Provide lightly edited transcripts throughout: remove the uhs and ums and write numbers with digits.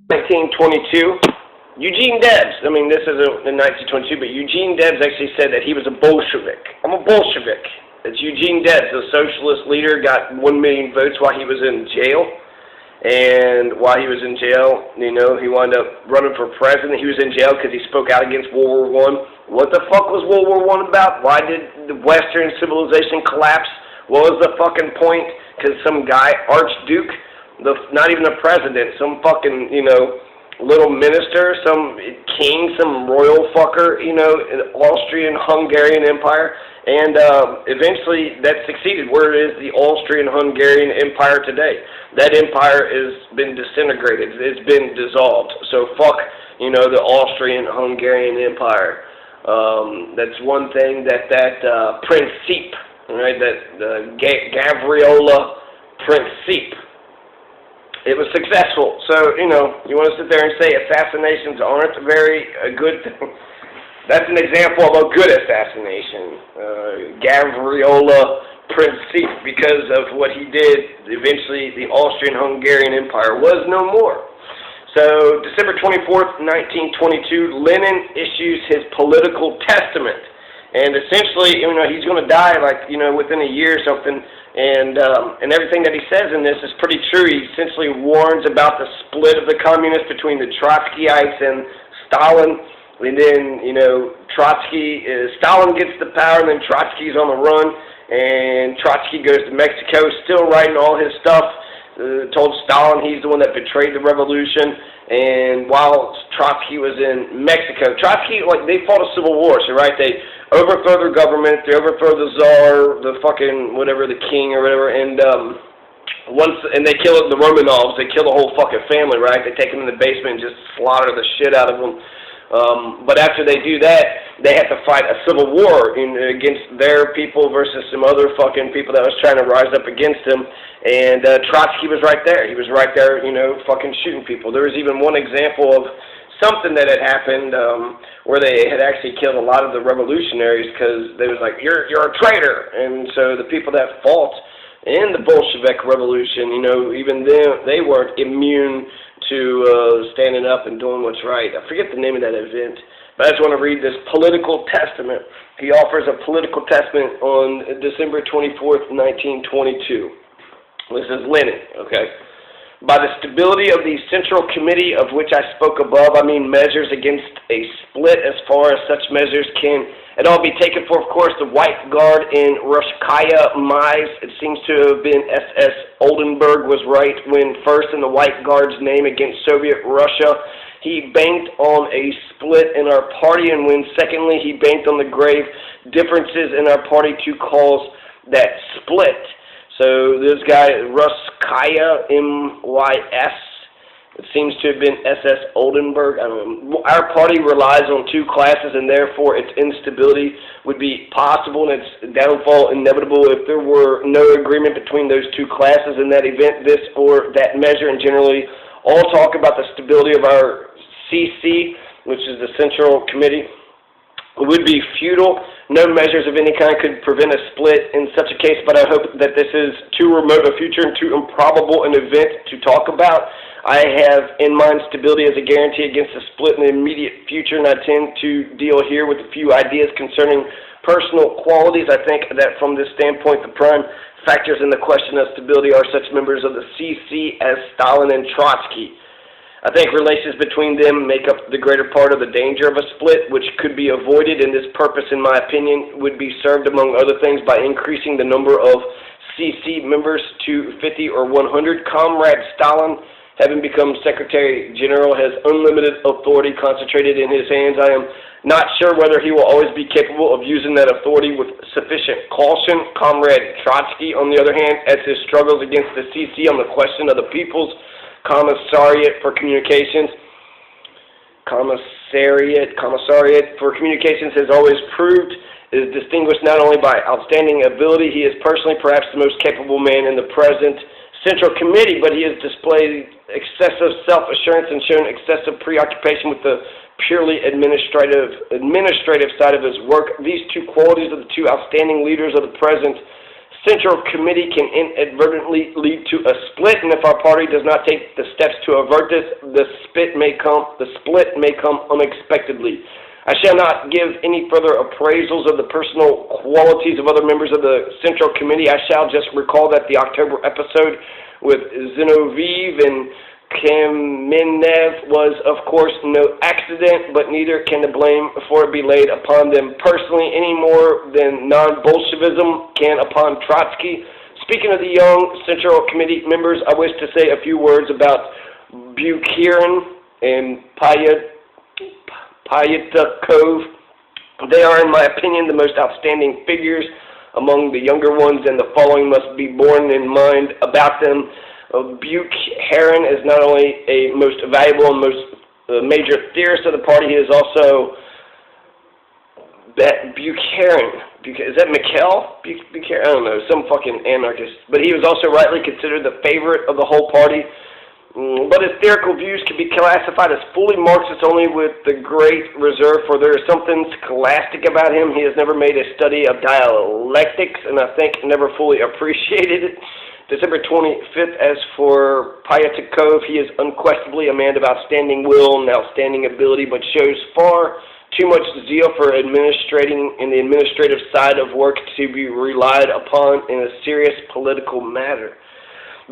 1922, Eugene Debs, I mean, this is in 1922, but Eugene Debs actually said that he was a Bolshevik. I'm a Bolshevik. It's Eugene Debs, the socialist leader, got 1 million votes while he was in jail. And while he was in jail, you know, he wound up running for president. He was in jail because he spoke out against World War I. What the fuck was World War I about? Why did the Western civilization collapse? What was the fucking point? Because some guy, Archduke, not even a president, some fucking, you know, little minister, some king, some royal fucker, you know, an Austrian-Hungarian Empire. And eventually that succeeded. Where is the Austrian-Hungarian Empire today? That empire has been disintegrated. It's been dissolved. So fuck, you know, the Austrian-Hungarian Empire. That's one thing that Principe, right, that Gavrila Principe, it was successful. So, you know, you want to sit there and say assassinations aren't a good thing. That's an example of a good assassination. Gavrila Principe, because of what he did, eventually the Austrian-Hungarian Empire was no more. So, December 24th, 1922, Lenin issues his political testament. And essentially, you know, he's going to die, like, you know, within a year or something. And everything that he says in this is pretty true. He essentially warns about the split of the communists between the Trotskyites and Stalin. And then, you know, Stalin gets the power, and then Trotsky's on the run. And Trotsky goes to Mexico, still writing all his stuff. Told Stalin he's the one that betrayed the revolution. And while Trotsky was in Mexico, Trotsky, like, they fought a civil war, so, right, they overthrow their government, they overthrow the czar, the fucking, whatever, the king or whatever, and they kill the Romanovs, they kill the whole fucking family, right? They take them in the basement and just slaughter the shit out of them. But after they do that, they have to fight a civil war against their people versus some other fucking people that was trying to rise up against them. And Trotsky was right there. He was right there, you know, fucking shooting people. There was even one example of something that had happened where they had actually killed a lot of the revolutionaries because they was like, you're a traitor. And so the people that fought in the Bolshevik Revolution, you know, even then, they weren't immune to standing up and doing what's right. I forget the name of that event, but I just want to read this political testament. He offers a political testament on December 24th, 1922. This is Lenin, okay? By the stability of the Central Committee of which I spoke above, I mean measures against a split as far as such measures can at all be taken for, of course, the White Guard in Ruskaya Mise. It seems to have been SS Oldenburg was right when first in the White Guard's name against Soviet Russia. He banked on a split in our party, and when secondly he banked on the grave differences in our party to cause that split. So this guy, Ruskaya, M-Y-S, it seems to have been SS Oldenburg. I don't know. Our party relies on two classes, and therefore its instability would be possible and its downfall inevitable if there were no agreement between those two classes in that event, this or that measure, and generally all talk about the stability of our CC, which is the Central Committee. It would be futile. No measures of any kind could prevent a split in such a case, but I hope that this is too remote a future and too improbable an event to talk about. I have in mind stability as a guarantee against a split in the immediate future, and I tend to deal here with a few ideas concerning personal qualities. I think that from this standpoint, the prime factors in the question of stability are such members of the CC as Stalin and Trotsky. I think relations between them make up the greater part of the danger of a split, which could be avoided, and this purpose, in my opinion, would be served, among other things, by increasing the number of CC members to 50 or 100. Comrade Stalin, having become Secretary General, has unlimited authority concentrated in his hands. I am not sure whether he will always be capable of using that authority with sufficient caution. Comrade Trotsky, on the other hand, as his struggles against the CC on the question of the People's Commissariat for Communications has always proved is distinguished not only by outstanding ability. He is personally perhaps the most capable man in the present Central Committee, but he has displayed excessive self-assurance and shown excessive preoccupation with the purely administrative side of his work. These two qualities are the two outstanding leaders of the present Central Committee can inadvertently lead to a split, and if our party does not take the steps to avert this, the split may come unexpectedly. I shall not give any further appraisals of the personal qualities of other members of the Central Committee. I shall just recall that the October episode with Zinoviev and Kamenev was, of course, no accident, but neither can the blame for it be laid upon them personally any more than non-Bolshevism can upon Trotsky. Speaking of the young Central Committee members, I wish to say a few words about Bukharin and Pyatakov. They are, in my opinion, the most outstanding figures among the younger ones, and the following must be borne in mind about them. Bukharin is not only a most valuable and most major theorist of the party, he is also Bukharin. Is that Mikhail? Bukharin? I don't know, some fucking anarchist. But he was also rightly considered the favorite of the whole party. But his theoretical views can be classified as fully Marxist only with the great reserve, for there is something scholastic about him. He has never made a study of dialectics, and I think never fully appreciated it. December 25th, as for Pyatakov, he is unquestionably a man of outstanding will and outstanding ability, but shows far too much zeal for administrating in the administrative side of work to be relied upon in a serious political matter.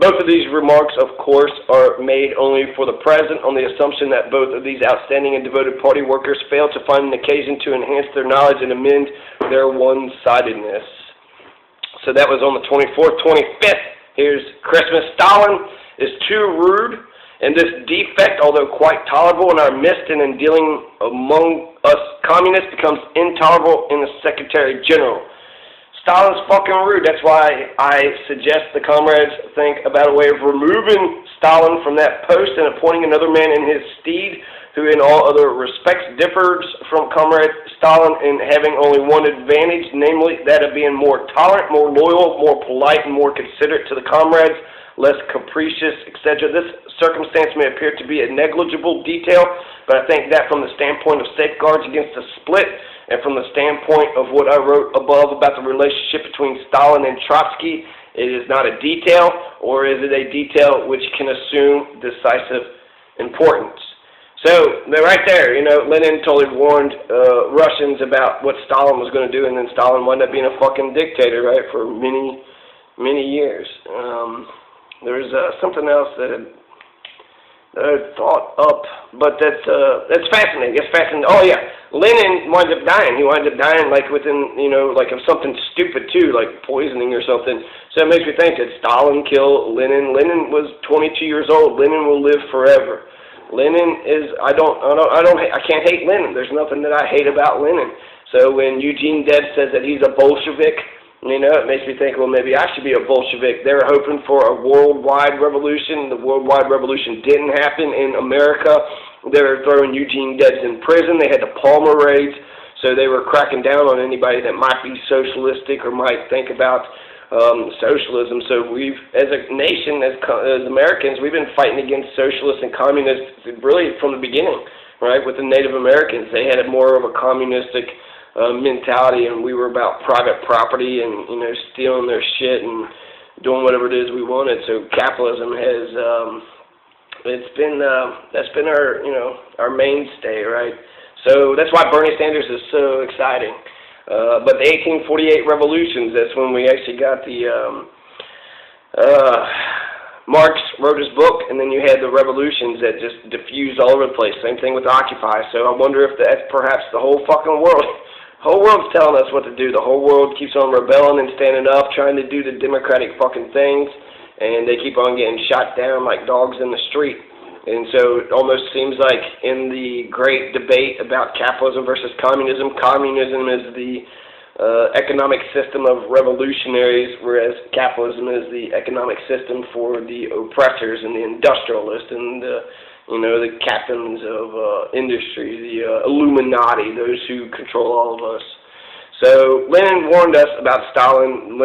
Both of these remarks, of course, are made only for the present, on the assumption that both of these outstanding and devoted party workers fail to find an occasion to enhance their knowledge and amend their one-sidedness. So that was on the 24th. 25th, here's Christmas. Stalin is too rude, and this defect, although quite tolerable in our midst and in dealing among us communists, becomes intolerable in the Secretary General. Stalin's fucking rude. That's why I suggest the comrades think about a way of removing Stalin from that post and appointing another man in his stead who in all other respects differs from Comrade Stalin in having only one advantage, namely that of being more tolerant, more loyal, more polite, and more considerate to the comrades, less capricious, etc. This circumstance may appear to be a negligible detail, but I think that from the standpoint of safeguards against a split, and from the standpoint of what I wrote above about the relationship between Stalin and Trotsky, it is not a detail, or is it a detail which can assume decisive importance? So, right there, you know, Lenin totally warned Russians about what Stalin was going to do, and then Stalin wound up being a fucking dictator, right, for many, many years. There's something else that I thought up, but that's fascinating. It's fascinating. Oh, yeah. Lenin winds up dying. He winds up dying, like, within, you know, like, of something stupid, too, like poisoning or something. So it makes me think that Stalin killed Lenin. Lenin was 22 years old. Lenin will live forever. Lenin is, I can't hate Lenin. There's nothing that I hate about Lenin. So when Eugene Debs says that he's a Bolshevik, you know, it makes me think, well, maybe I should be a Bolshevik. They were hoping for a worldwide revolution. The worldwide revolution didn't happen in America. They were throwing Eugene Debs in prison. They had the Palmer raids, so they were cracking down on anybody that might be socialistic or might think about socialism. So we've, as a nation, as Americans, we've been fighting against socialists and communists really from the beginning, right? With the Native Americans, they had more of a communistic mentality, and we were about private property and, you know, stealing their shit and doing whatever it is we wanted. So capitalism has that's been our, you know, our mainstay, right? So that's why Bernie Sanders is so exciting. But the 1848 revolutions, that's when we actually got the Marx wrote his book, and then you had the revolutions that just diffused all over the place. Same thing with Occupy. So I wonder if that's perhaps the whole fucking world. The whole world's telling us what to do. The whole world keeps on rebelling and standing up, trying to do the democratic fucking things, and they keep on getting shot down like dogs in the street. And so it almost seems like in the great debate about capitalism versus communism, communism is the economic system of revolutionaries, whereas capitalism is the economic system for the oppressors and the industrialists and the, you know, the captains of industry, the Illuminati, those who control all of us. So Lenin warned us about Stalin.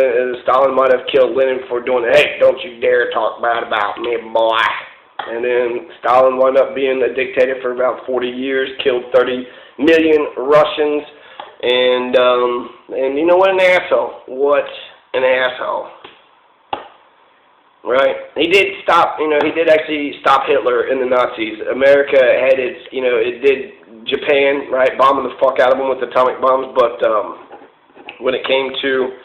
Stalin might have killed Lenin for doing it. Hey, don't you dare talk bad about me, boy. And then Stalin wound up being a dictator for about 40 years, killed 30 million Russians, and you know, what an asshole. What an asshole. Right? He did stop, he did actually stop Hitler and the Nazis. America had its, it did Japan, right, bombing the fuck out of them with atomic bombs, but when it came to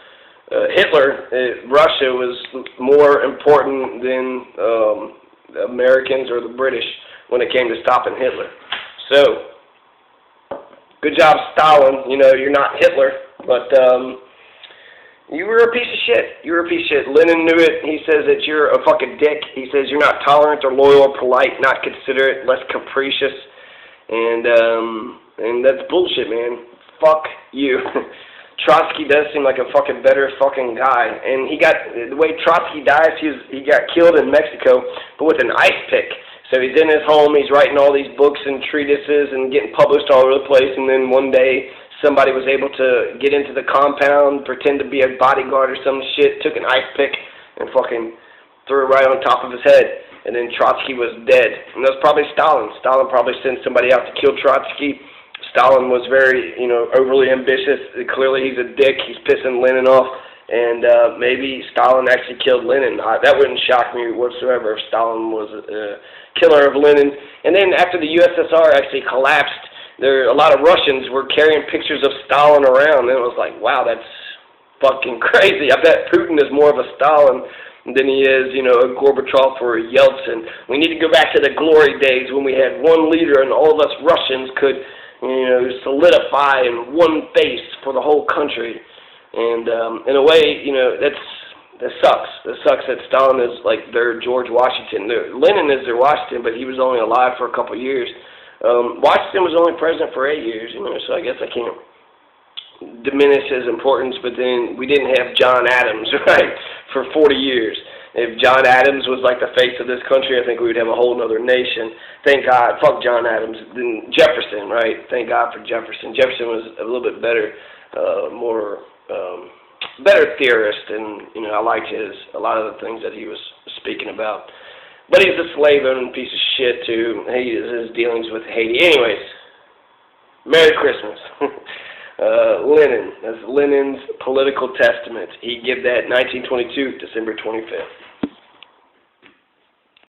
Hitler, Russia was more important than Americans or the British when it came to stopping Hitler. So, good job, Stalin. You're not Hitler, but you were a piece of shit. You were a piece of shit. Lenin knew it. He says that you're a fucking dick. He says you're not tolerant or loyal or polite, not considerate, less capricious. And that's bullshit, man. Fuck you. Trotsky does seem like a fucking better fucking guy. And the way Trotsky dies, he got killed in Mexico, but with an ice pick. So he's in his home, he's writing all these books and treatises and getting published all over the place, and then one day somebody was able to get into the compound, pretend to be a bodyguard or some shit, took an ice pick and fucking threw it right on top of his head. And then Trotsky was dead. And that was probably Stalin. Stalin probably sent somebody out to kill Trotsky. Stalin was very, overly ambitious. Clearly he's a dick. He's pissing Lenin off. And maybe Stalin actually killed Lenin. That wouldn't shock me whatsoever if Stalin was a killer of Lenin. And then after the USSR actually collapsed, a lot of Russians were carrying pictures of Stalin around. And it was like, wow, that's fucking crazy. I bet Putin is more of a Stalin than he is, a Gorbachev or a Yeltsin. We need to go back to the glory days when we had one leader and all of us Russians could, solidify in one face for the whole country. And in a way, that sucks. That sucks that Stalin is like their George Washington. Lenin is their Washington, but he was only alive for a couple of years. Washington was only president for 8 years, so I guess I can't diminish his importance, but then we didn't have John Adams, right, for 40 years. If John Adams was like the face of this country, I think we would have a whole other nation. Thank God, fuck John Adams. Then Jefferson, right? Thank God for Jefferson. Jefferson was a little bit better, better theorist, and I liked a lot of the things that he was speaking about. But he's a slave-owning piece of shit too. His dealings with Haiti. Anyways, Merry Christmas. Lenin. That's Lenin's political testament. He gave that 1922, December 25th.